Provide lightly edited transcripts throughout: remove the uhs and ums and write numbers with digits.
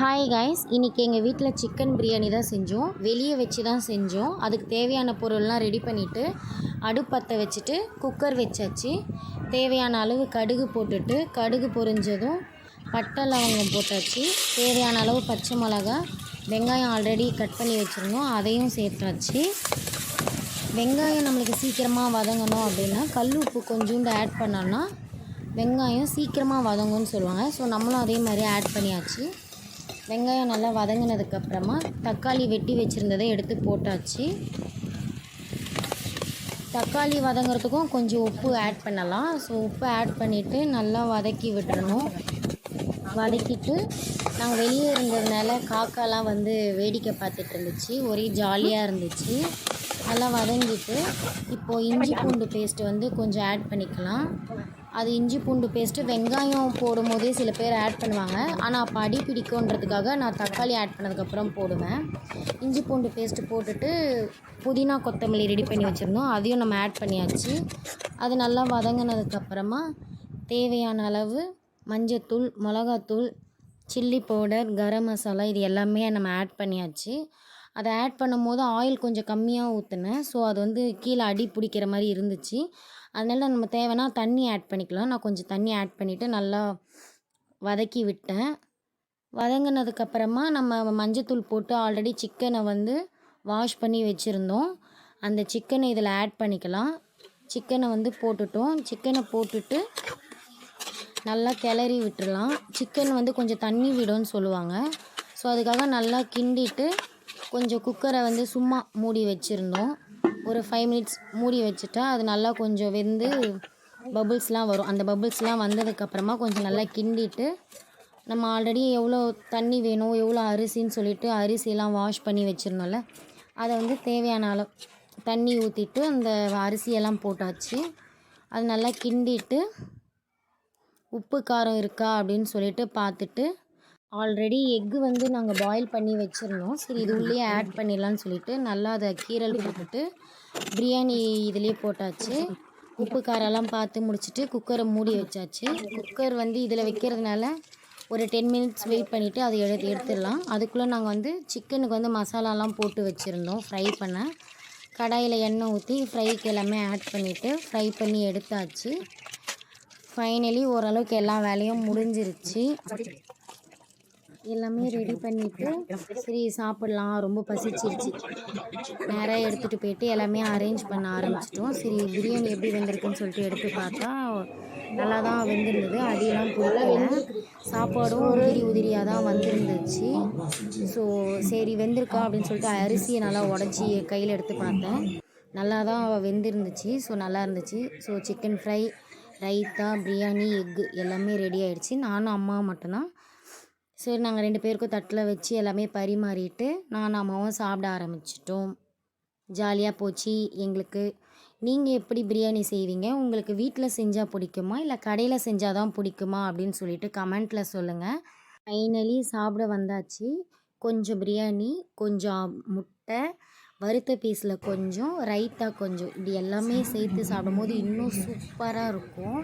Hi guys, இன்றைக்கி எங்கள் வீட்டில் சிக்கன் பிரியாணி தான் செஞ்சோம். வெளியே வச்சு தான் செஞ்சோம். அதுக்கு தேவையான பொருள்லாம் ரெடி பண்ணிவிட்டு அடுப்பத்தை வச்சுட்டு குக்கர் வச்சாச்சு. தேவையான அளவு கடுகு போட்டுட்டு கடுகு பொரிஞ்சதும் பட்டை லவங்கம் போட்டாச்சு. தேவையான அளவு பச்சை மிளகா, வெங்காயம் ஆல்ரெடி கட் பண்ணி வச்சுருந்தோம், அதையும் சேர்த்தாச்சு. வெங்காயம் நம்மளுக்கு சீக்கிரமாக வதங்கணும் அப்படின்னா கல் உப்பு கொஞ்சோண்டு ஆட் பண்ணோன்னா வெங்காயம் சீக்கிரமாக வதங்கும்னு சொல்லுவாங்க. ஸோ நம்மளும் அதே மாதிரி ஆட் பண்ணியாச்சு. வெங்காயம் நல்லா வதங்கினதுக்கப்புறமா தக்காளி வெட்டி வச்சுருந்ததை எடுத்து போட்டாச்சு. தக்காளி வதங்கிறதுக்கும் கொஞ்சம் உப்பு ஆட் பண்ணலாம். ஸோ உப்பு ஆட் பண்ணிவிட்டு நல்லா வதக்கி விட்டுறணும். வதக்கிட்டு நாங்கள் வெளியே இருந்ததுனால காக்காலாம் வந்து வேடிக்கை பார்த்துட்டு இருந்துச்சு, ஒரே ஜாலியாக இருந்துச்சு. நல்லா வதங்கிட்டு இப்போது இஞ்சி பூண்டு பேஸ்ட்டு வந்து கொஞ்சம் ஆட் பண்ணிக்கலாம். அது இஞ்சி பூண்டு பேஸ்ட்டு வெங்காயம் போடும்போதே சில பேர் ஆட் பண்ணுவாங்க, ஆனால் அப்போ அடி பிடிக்குன்றதுக்காக நான் தக்காளி ஆட் பண்ணதுக்கப்புறம் போடுவேன். இஞ்சி பூண்டு பேஸ்ட்டு போட்டுட்டு புதினா கொத்தமல்லி ரெடி பண்ணி வச்சுருந்தோம், அதையும் நம்ம ஆட் பண்ணியாச்சு. அது நல்லா வதங்கினதுக்கப்புறமா தேவையான அளவு மஞ்சத்தூள், மிளகாத்தூள், சில்லி பவுடர், கரம் மசாலா இது எல்லாமே நம்ம ஆட் பண்ணியாச்சு. அதை ஆட் பண்ணும்போது ஆயில் கொஞ்சம் கம்மியாக ஊற்றினேன். ஸோ அது வந்து கீழே அடி பிடிக்கிற மாதிரி இருந்துச்சு. அதனால நம்ம தேவைன்னா தண்ணி ஆட் பண்ணிக்கலாம். நான் கொஞ்சம் தண்ணி ஆட் பண்ணிவிட்டு நல்லா வதக்கி விட்டேன். வதங்கினதுக்கப்புறமா நம்ம மஞ்சத்தூள் போட்டு ஆல்ரெடி சிக்கனை வந்து வாஷ் பண்ணி வச்சுருந்தோம், அந்த சிக்கனை இதில் ஆட் பண்ணிக்கலாம். சிக்கனை வந்து போட்டுட்டோம். சிக்கனை போட்டுட்டு நல்லா கிளறி விட்டுடலாம். சிக்கன் வந்து கொஞ்சம் தண்ணி விடும்னு சொல்லுவாங்க. ஸோ அதுக்காக நல்லா கிண்டிட்டு கொஞ்சம் குக்கரை வந்து சும்மா மூடி வச்சுருந்தோம். ஒரு 5 மினிட்ஸ் மூடி வச்சுட்டா அது நல்லா கொஞ்சம் வெந்து பபுள்ஸ்லாம் வரும். அந்த பபுள்ஸ்லாம் வந்ததுக்கப்புறமா கொஞ்சம் நல்லா கிண்டிட்டு நம்ம ஆல்ரெடி எவ்வளோ தண்ணி வேணும், எவ்வளோ அரிசின்னு சொல்லிவிட்டு அரிசியெல்லாம் வாஷ் பண்ணி வச்சுருந்தோம்ல, அதை வந்து தேவையான அளவு தண்ணி ஊற்றிட்டு அந்த அரிசியெல்லாம் போட்டாச்சு. அது நல்லா கிண்டிட்டு உப்பு காரம் இருக்கா அப்படின்னு சொல்லிட்டு பார்த்துட்டு ஆல்ரெடி எக்கு வந்து நாங்கள் பாயில் பண்ணி வச்சுருந்தோம். சரி இது உள்ளே ஆட் பண்ணிடலான்னு சொல்லிட்டு நல்லா அதை கீரல் போட்டுட்டு பிரியாணி இதிலே போட்டாச்சு. உப்பு காரெல்லாம் பார்த்து முடிச்சுட்டு குக்கரை மூடி வச்சாச்சு. குக்கர் வந்து இதில் வைக்கிறதுனால ஒரு 10 மினிட்ஸ் வெயிட் பண்ணிவிட்டு அதை எடுத்துடலாம். அதுக்குள்ளே நாங்கள் வந்து சிக்கனுக்கு வந்து மசாலாலாம் போட்டு வச்சுருந்தோம் ஃப்ரை பண்ண. கடாயில் எண்ணெய் ஊற்றி ஃப்ரைக்கு எல்லாமே ஆட் பண்ணிவிட்டு ஃப்ரை பண்ணி எடுத்தாச்சு. ஃபைனலி ஓரளவுக்கு எல்லா வேலையும் முடிஞ்சிருச்சு. எல்லாமே ரெடி பண்ணிவிட்டு சரி சாப்பிட்லாம், ரொம்ப பசிச்சிருச்சு, நேராக எடுத்துகிட்டு போயிட்டு எல்லாமே அரேஞ்ச் பண்ண ஆரம்பிச்சிட்டோம். சரி பிரியாணி எப்படி வெந்திருக்குன்னு சொல்லிட்டு எடுத்து பார்த்தா நல்லா தான் வெந்திருந்தது, அடியெல்லாம் பிடிக்கல. சாப்பாடும் உதிரி உதிரியாக தான் வந்துருந்துச்சு. ஸோ சரி வெந்திருக்கா அப்படின்னு சொல்லிட்டு அரிசியை நல்லா உடச்சி கையில் எடுத்து பார்த்தேன், நல்லா தான் வெந்திருந்துச்சு. ஸோ நல்லா இருந்துச்சு. So chicken fry, raita, biryani, egg எல்லாமே ரெடி ஆகிடுச்சு. நானும் அம்மா மட்டும்தான். சரி நாங்கள் 2 பேருக்கும் தட்டில் வச்சு எல்லாமே பரிமாறிட்டு நானும் அம்மாவும் சாப்பிட ஆரம்பிச்சிட்டோம். ஜாலியாக போச்சு எங்களுக்கு. நீங்கள் எப்படி பிரியாணி செய்வீங்க? உங்களுக்கு வீட்டில் செஞ்சால் பிடிக்குமா இல்லை கடையில் செஞ்சால் தான் பிடிக்குமா அப்படின்னு சொல்லிட்டு கமெண்ட்டில் சொல்லுங்கள். ஃபைனலி சாப்பிட வந்தாச்சு. கொஞ்சம் பிரியாணி, கொஞ்சம் முட்டை, வறுத்த பீஸில் கொஞ்சம், ரைத்தா கொஞ்சம், இப்படி எல்லாமே சேர்த்து சாப்பிடும்போது இன்னும் சூப்பராக இருக்கும்.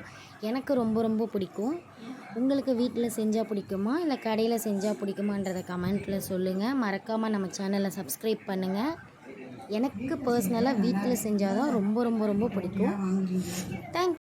எனக்கு ரொம்ப ரொம்ப பிடிக்கும். உங்களுக்கு வீட்டில் செஞ்சால் பிடிக்குமா இல்லை கடையில் செஞ்சால் பிடிக்குமான்றதை கமெண்ட்டில் சொல்லுங்கள். மறக்காமல் நம்ம சேனலை சப்ஸ்கிரைப் பண்ணுங்கள். எனக்கு பர்சனலாக வீட்டில் செஞ்சால் தான் ரொம்ப ரொம்ப ரொம்ப பிடிக்கும். தேங்க்ஸ்.